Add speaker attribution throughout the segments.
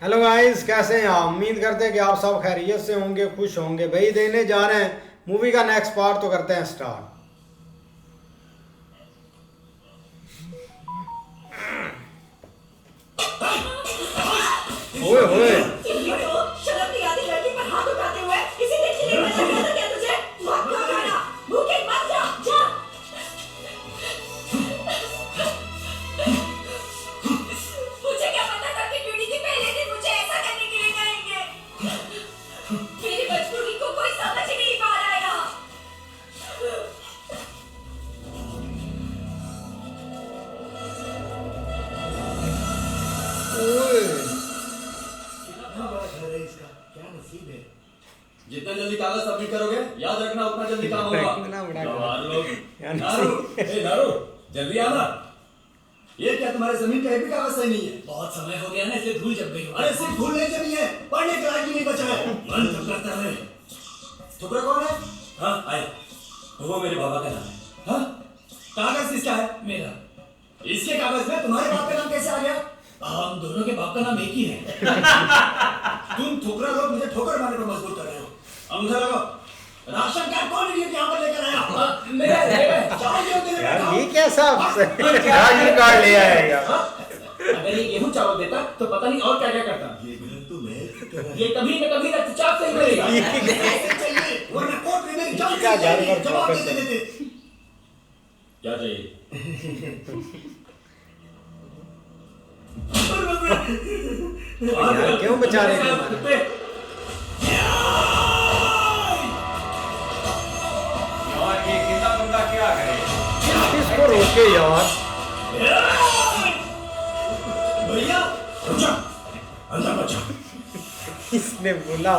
Speaker 1: Hello guys, कैसे हैं आप? उम्मीद करते हैं कि आप सब खैरियत से होंगे, खुश होंगे। भाई देने जा रहे हैं मूवी का नेक्स्ट पार्ट, तो करते हैं स्टार्ट। ओए होए,
Speaker 2: शर्म नहीं आती लड़की पर हाथ उठाते हुए? इसी दिन के लिए मजा नहीं आता क्या तुझे? मत खा खाना, भूखे मत जा, जा। मुझे क्या पता था कि ड्यूटी के पहले दिन मुझे ऐसा करने के लिए कहेंगे। मेरी मजबूरी को कोई समझ ही नहीं पा रहा है यहाँ।
Speaker 1: ओए।
Speaker 3: क्या बात है इसका, क्या नसीब है।
Speaker 4: जितना जल्दी कागज सबमिट करोगे याद रखना उतना जल्दी काम होगा।
Speaker 1: इतना बड़ा
Speaker 4: गंवार लोग।
Speaker 1: यानी
Speaker 4: नारू, ए नारू, जल्दी आना। ये क्या तुम्हारे जमीन का एक भी कागज सही नहीं है?
Speaker 3: बहुत समय हो गया ना, इसलिए धूल जम गई।
Speaker 4: अरे सिर्फ भूल नहीं जमी है, पढ़ने के लायक भी नहीं बचा है।
Speaker 3: मन तो करता है।
Speaker 4: ठुकरा कौन है? हाँ आए, वो मेरे बाबा का नाम है। हाँ, कागज किसका है?
Speaker 3: मेरा।
Speaker 4: इसके कागज में तुम्हारे बाप का नाम कैसे आ गया?
Speaker 3: हम दोनों के बाप का नाम एक ही है।
Speaker 4: तुम ठुकरा लोग मुझे ठोकर मारने पर मजबूर कर रहे हो। अंगूठा लगाओ। राशन कार्ड कौन इडियट यहाँ पर लेकर आया?
Speaker 3: मेरा।
Speaker 4: चावल क्यों देने
Speaker 1: यार,
Speaker 4: बैठा?
Speaker 1: ये कैसा राशन कार्ड ले आया यार?
Speaker 4: अगर ये गेहूं चावल देता तो पता नहीं और क्या क्या करता।
Speaker 3: ये घर तो मैं
Speaker 4: ये कभी न कभी रक्तचाप से ही मरेगा।
Speaker 3: ऐसे चाहिए, वरना कोर्ट में मेरी जान
Speaker 1: क्या
Speaker 3: चली जाएगी।
Speaker 1: जानवर
Speaker 3: जवाब
Speaker 1: वापस
Speaker 3: दे देते।
Speaker 4: क्या चाहिए?
Speaker 1: यार, क्यों बचा रहे थे
Speaker 4: कुत्ते? यार ये कितना बंदा क्या करे?
Speaker 1: इसको रोके यार।
Speaker 3: भैया, रुक जा। अंदर मत जा।
Speaker 1: इसने बोला,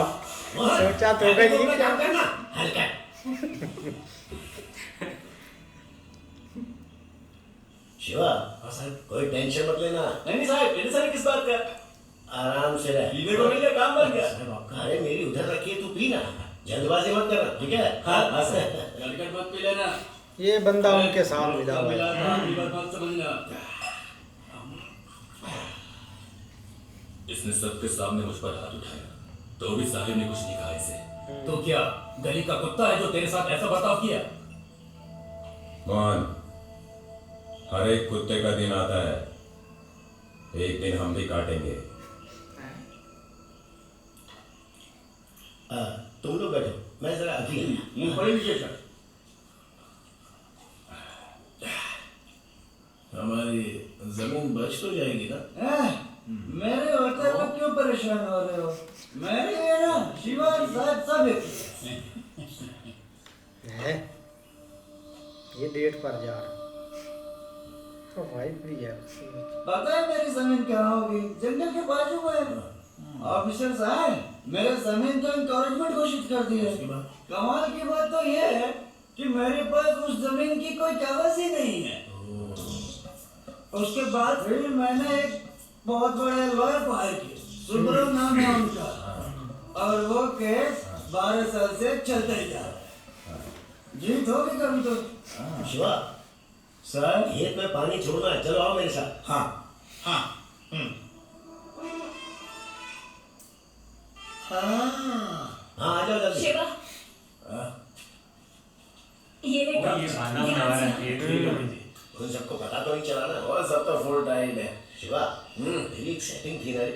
Speaker 1: सोचा तो
Speaker 3: अरे
Speaker 1: गई
Speaker 3: अपना
Speaker 1: क्या?
Speaker 3: काम करना, हल्का। शिवा, कोई टेंशन मत लेना।
Speaker 4: नहीं साहब, टेंशन किस बात का?
Speaker 3: आराम से रह।
Speaker 4: पीने को मिल गया, काम बन गया।
Speaker 3: अरे मेरी उधर रखिए, तू पी ना। जल्दबाजी मत करना, ठीक है?
Speaker 4: हाँ सर, गलगट मत पी लेना।
Speaker 1: ये बंदा उनके साथ मिला हुआ
Speaker 4: मिला
Speaker 1: है।
Speaker 4: था, ये बात मत समझना। इसने सबके सामने मुझ पर हाथ उठाया, तो भी साहिब ने कुछ नहीं कहा इसे।
Speaker 3: तो क्या गली का कुत्ता है जो तेरे साथ ऐसा बर्ताव किया?
Speaker 5: मोहन, हर एक कुत्ते का दिन आता है, एक दिन हम भी काटेंगे।
Speaker 3: तुम लोग बैठो, मैं जरा अभी आया।
Speaker 4: मुंह पड़ी लीजिए सर।
Speaker 3: हमारी जमीन बच तो जाएगी ना?
Speaker 6: मेरे होते हुए क्यों परेशान हो रहे हो? मेरे लिए ना शिवा साहब सब
Speaker 1: है। ये डेट पर जा रहा तो भाई फ्री है।
Speaker 6: पता है मेरी जमीन कहाँ होगी? जंगल के बाजू में। ऑफिसर साहब, मेरे जमीन तो इंकॉरेजमेंट घोषित कर दी है। कमाल की बात तो ये है कि मेरे पास उस जमीन की कोई कागज ही नहीं है। उसके बाद फिर मैंने एक बहुत बड़े लॉयर को हायर किया, सुब्रह नाम है उनका, और वो केस 12 साल से चलता ही जा रहा है। जीत होगी कभी तो।
Speaker 3: शिवा,
Speaker 6: सर,
Speaker 3: खेत में पानी छोड़ना है, चलो आओ मेरे साथ।
Speaker 6: हाँ हाँ
Speaker 3: हाँ आ जाओ जल्दी।
Speaker 2: शिवा, ये
Speaker 3: उन सबको पता तो नहीं चला ना?
Speaker 4: और सब तो फुल टाइम है।
Speaker 3: शिवा, मेरी एक सेटिंग थी ना रे।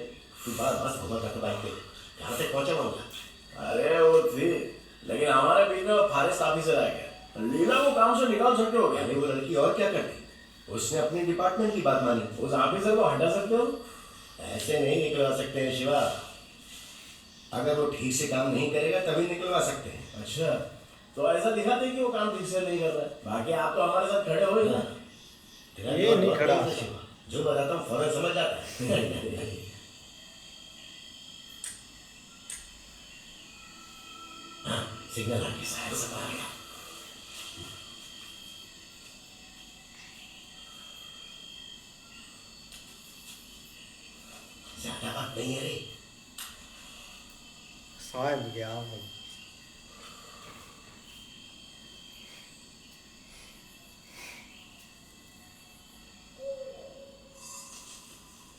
Speaker 3: तू बार बस घुमा करके बाइक पे कहाँ तक पहुंचा वहाँ?
Speaker 4: अरे वो थी, लेकिन हमारे बीच में वो फारिस्ट ऑफिसर आ गया। लीला को काम से निकाल सकते हो क्या?
Speaker 3: अरे वो लड़की और क्या करती? उसने अपने डिपार्टमेंट की बात मानी।
Speaker 4: उस ऑफिसर को हटा सकते हो?
Speaker 3: ऐसे नहीं निकलवा सकते हैं शिवा। अगर वो ठीक से काम नहीं करेगा तभी निकलवा सकते हैं।
Speaker 4: अच्छा, तो ऐसा दिखाते कि वो काम ठीक से नहीं कर रहा है। बाकी आप तो हमारे साथ खड़े हो ही ना।
Speaker 3: तेरा
Speaker 1: ये
Speaker 3: दिमाग
Speaker 1: नहीं
Speaker 3: बहुत
Speaker 1: खड़ा।
Speaker 3: तेज है शिवा। जो बताता हूँ फौरन समझ जाता है। हाँ, सिग्नल आ गया, शायद सब आ गया। ज्यादा बात नहीं है रे।
Speaker 1: साहब गया हूँ।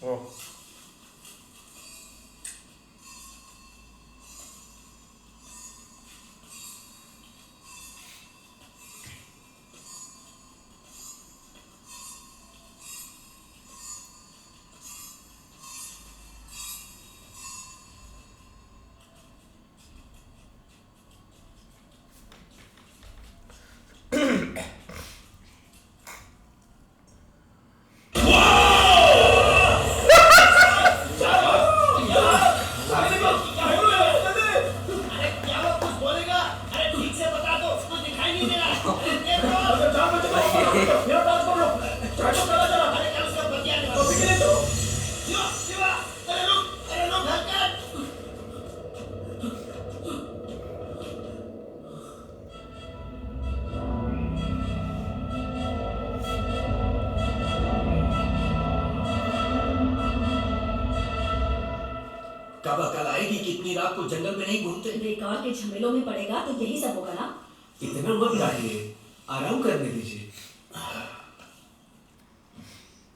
Speaker 1: ओह,
Speaker 4: शिवा, अरे रुक धक्का। कब अकल आएगी कि इतनी रात को जंगल में नहीं घूमते?
Speaker 2: बेकार के झमेलों में पड़ेगा तो यही सब होगा ना।
Speaker 4: इतना मत गाइए, आराम करने दीजिए।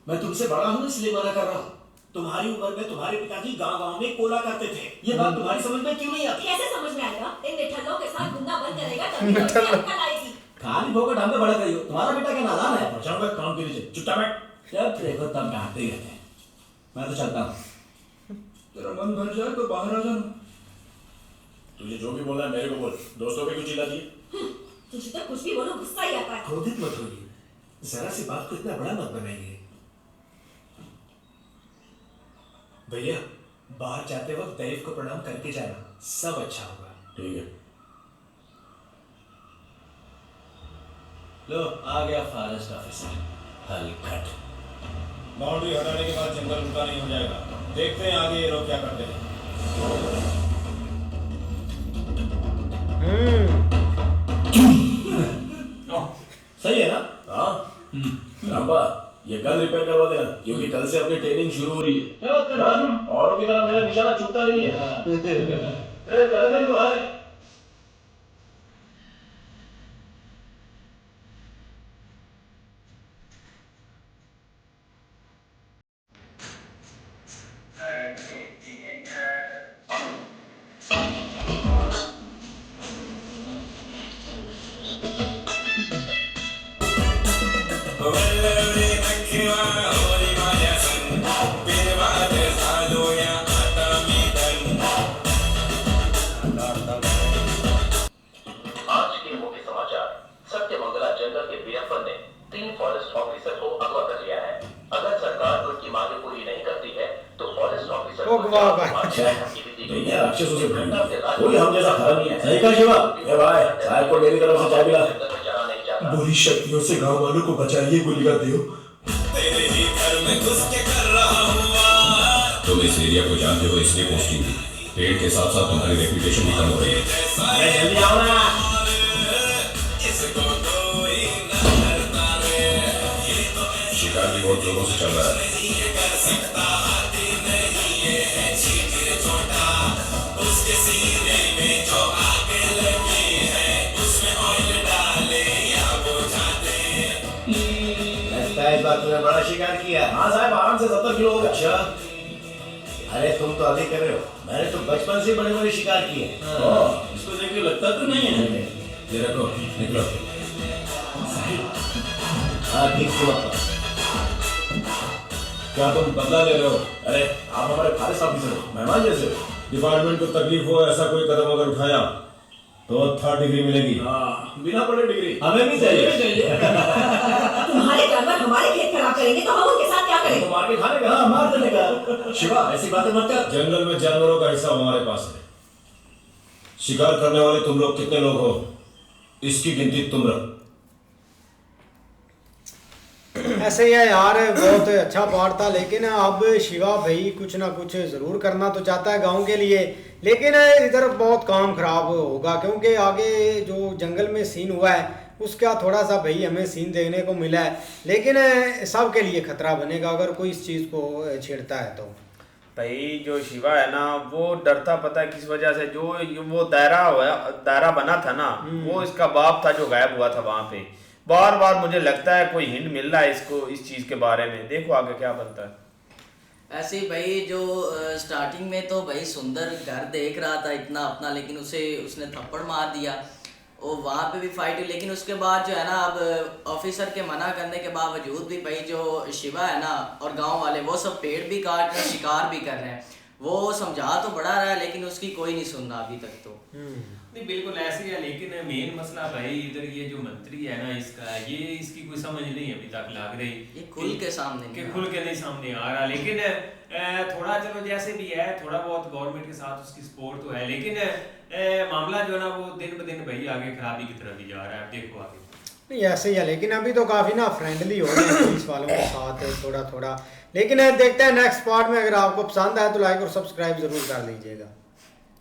Speaker 4: मैं तुमसे बड़ा हूं इसलिए मना कर रहा हूं। तुम्हारी उम्र में तुम्हारे पिताजी गांव-गांव में कोला करते थे। ये बात तुम्हारी समझ में क्यों नहीं आती?
Speaker 2: कैसे समझ में आएगा? इन निठल्लों के साथ घूमना बंद करेगा तभी तो उसे अक्ल आएगी।
Speaker 4: खाली फोकट हम पे बड़ा करियो। तुम्हारा बेटा क्या नादान है? पहुंचाऊंगा काम के नीचे। चुपचाप बैठ। जब देखो तब डांटते ही रहते हैं। मैं तो चलता हूं। तेरा मन भर जाए तो बाहर आ जाना।
Speaker 5: तुझे जो भी बोलना है मेरे को बोल, दोस्तों पे क्यों चिल्लाती है?
Speaker 2: तुझे तो कुछ भी बोलो गुस्सा ही आता है।
Speaker 4: क्रोधित मत होइए। जरा सी बात को इतना बड़ा मत बनाइए। भैया, बाहर जाते वक्त दैव को प्रणाम करके जाना, सब अच्छा होगा।
Speaker 5: ठीक है।
Speaker 4: लो, आ गया फॉरेस्ट ऑफिसर। हलकट।
Speaker 5: बाउंड्री हटाने के बाद जंगल उल्टा नहीं हो जाएगा। देखते हैं आगे ये लोग क्या करते हैं।
Speaker 4: सही है ना?
Speaker 5: हाँ। रामबा, ये गन रिपेयर करवा देना, क्योंकि कल से अपनी ट्रेनिंग शुरू हो रही है। औरों की तरह मेरा निशाना चूकता नहीं है।
Speaker 7: आज के मुख्य समाचार। सत्यमंगला जंगल के वीरप्पन ने 3 फॉरेस्ट ऑफिसर को अगवा कर लिया है। अगर सरकार उनकी मांगे पूरी नहीं करती है तो फॉरेस्ट ऑफिसर को
Speaker 5: भैया राक्षसों से भरी, कोई हम जैसा खरा नहीं है। सही कहा शिवा। ए भाई, साहब को मेरी तरफ से चाय पिला।
Speaker 7: जाना नहीं चाहता।
Speaker 4: बुरी शक्तियों से गांव वालों को बचाइए गोलीबार देव।
Speaker 5: तेरे ही घर में घुस के कर रहा हूँ। तुम इस एरिया को जानते हो इसलिए पोस्टिंग दी। पेड़ के साथ साथ तुम्हारी रेपुटेशन भी कम हो रही है।
Speaker 4: जल्दी आओ ना।
Speaker 5: शिकार भी बहुत जोरों से चल रहा है।
Speaker 3: लगता है इस बार तुमने बड़ा शिकार किया।
Speaker 4: हाँ साहब, आराम से 70 किलो हो गया।
Speaker 3: अच्छा, अरे तुम तो अभी कर रहे हो, मैंने तो बचपन से बड़े बड़े शिकार किए।
Speaker 4: इसको देख के लगता तो नहीं है।
Speaker 5: ये रखो, निकलो।
Speaker 3: हाँ ठीक हुआ।
Speaker 5: क्या तुम बदला ले रहे हो?
Speaker 4: अरे आप हमारे फॉरेस्ट ऑफिसर हो, मेहमान जैसे हो।
Speaker 5: डिपार्टमेंट को तकलीफ हो ऐसा कोई कदम अगर उठाया तो 3rd डिग्री मिलेगी।
Speaker 4: हाँ, बिना पढ़े डिग्री
Speaker 3: हमें भी चाहिए।
Speaker 2: तुम्हारे जानवर हमारे खेत खराब करेंगे तो हम उनके साथ क्या
Speaker 4: तो
Speaker 2: करें?
Speaker 4: मार के खाने का। हाँ, मार देने का। शिवा, ऐसी बातें मत कर।
Speaker 5: जंगल में जानवरों का हिस्सा हमारे पास है। शिकार करने वाले तुम लोग कितने लोग हो, इसकी गिनती तुम रख।
Speaker 1: ऐसे ही है यार, बहुत अच्छा पार्ट था, लेकिन अब शिवा भाई कुछ ना कुछ ज़रूर करना तो चाहता है गांव के लिए, लेकिन इधर बहुत काम खराब होगा क्योंकि आगे जो जंगल में सीन हुआ है उसका थोड़ा सा भाई हमें सीन देखने को मिला है, लेकिन सबके लिए खतरा बनेगा अगर कोई इस चीज़ को छेड़ता है तो।
Speaker 8: भाई जो शिवा है ना वो डरता पता है किस वजह से, जो वो दायरा बना था ना, वो इसका बाप था जो गायब हुआ था वहां पे। बार बार मुझे लगता है कोई हिंट मिल रहा है इसको इस चीज के बारे में। देखो आगे क्या बनता है।
Speaker 9: ऐसे ही भाई जो स्टार्टिंग में तो भाई सुंदर घर देख रहा था इतना अपना, लेकिन उसने थप्पड़ मार दिया और वहाँ पे भी फाइट हुई। लेकिन उसके बाद जो है ना, अब ऑफिसर के मना करने के बावजूद भी भाई जो शिवा है ना और गांव वाले वो सब पेड़ भी काट रहे हैं, शिकार भी कर रहे हैं। वो समझा तो बड़ा रहा है लेकिन उसकी कोई नहीं सुन रहा अभी तक तो।
Speaker 10: नहीं बिल्कुल ऐसे ही है, लेकिन मेन मसला भाई इधर ये जो मंत्री है ना इसका, ये इसकी कोई समझ नहीं अभी तक लग रही।
Speaker 9: ये खुल के सामने
Speaker 10: नहीं सामने आ रहा, लेकिन थोड़ा चलो जैसे भी है थोड़ा बहुत गवर्नमेंट के साथ उसकी सपोर्ट तो है, लेकिन मामला जो है ना वो दिन ब दिन भाई आगे खराबी की तरफ ही जा रहा है। देखो आगे
Speaker 1: नहीं ऐसे ही है, लेकिन अभी तो काफ़ी ना फ्रेंडली हो रहे हैं पुलिस वालों के साथ थोड़ा थोड़ा। लेकिन देखते हैं नेक्स्ट पार्ट में, अगर आपको पसंद आए तो लाइक और सब्सक्राइब ज़रूर कर लीजिएगा।